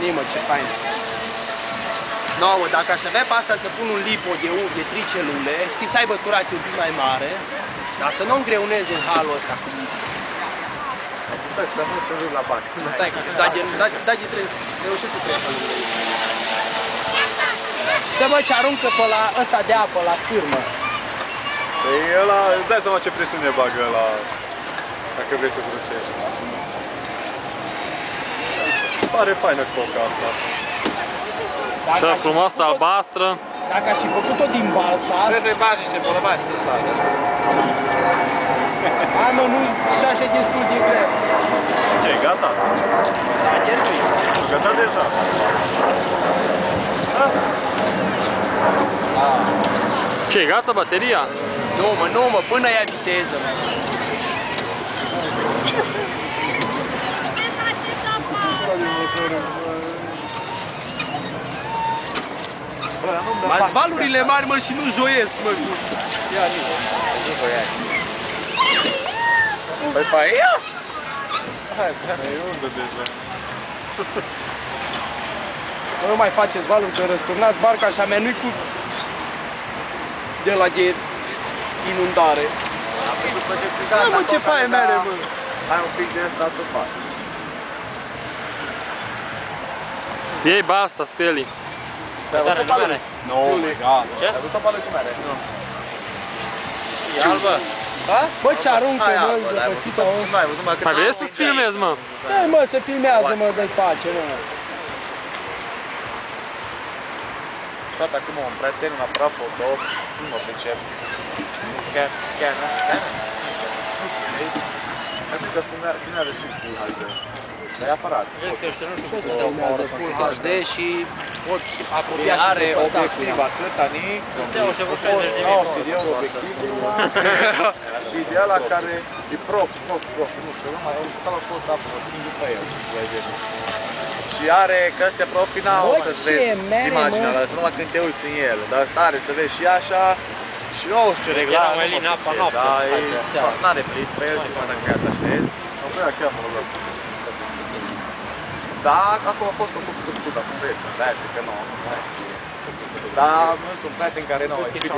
Știi, mă, ce fain. No, mă, dacă aș avea pe asta să pun un lipo de 3 celule, știi, să aibă turație un pic mai mare, dar să nu îngreunez în halul ăsta cu... Stai să nu se duc la bani. Da, reușesc să trec pe lângă ei. Să mă, ce aruncă pe la ăsta de apă, la cârmă. Păi ăla, îți dai seama ce presiune bagă ăla, dacă vrei să crucești. Pare faină coca asta. Cea frumoasă, albastră. Dacă aș fi făcut-o din balsa... Trebuie să-i bagi niște polăbați de sală. A, mă, nu, și așa e destul de greu. Ce, gata? Da, ghelui. Gata deja. Ce, gata bateria? Nu, mă, până ia viteză, mă. Mas valurile mari, mă, și nu joiesc, mă. Ia, nu băiați. Păi pe aia? Hai, e undă deja. Nu mai faceți valuri, că răsturnați barca așa mea, nu-i cu... de la de inundare. Hai, mă, ce faie mere, mă. Hai un pic de asta să fac. Ți iei balsa, Steli. Ai văzut pe ale? Nu, gata. Ce? Ai văzut pe ale cum are? Nu. E albă. Da? Bă, ce aruncă, Hai, mă, albă, dar ai văzut zăpățită, mă. nu ai văzut, mă, cât Mai vrei să-ți filmezi, mă? Da, mă, să filmează, mă, dă-i pace, mă. Toată acum un prieten, un aparat foto, nu mă pricep. Chiar, nu? Hai să-i că filmează și Full HD. Dar e aparat. Vezi că ăștia nu știu Ce filmează Full HD și poți apropia și Are depărta cu obiectiv ea. atât, ani, Ia, o să vă 60 de mii. 900 de euro obiectivul și de ăla care e prof, nu știu, nu mai, ca la fost apă, după el, și are, că ăstea profi n-au Bă, să-ți ce vezi mere, imaginea mă. ăla, numai când te uiți în el, dar stare să vezi și așa, și nu știu regla, Era mai lin apa noapte. da, n-are pliț pe el și până dacă îi atașezi. Nu vrea chiar mă rog. Da, acum a fost un pic tutut, acum vezi, de-aia zic că nu. Dar nu sunt prieteni care nu au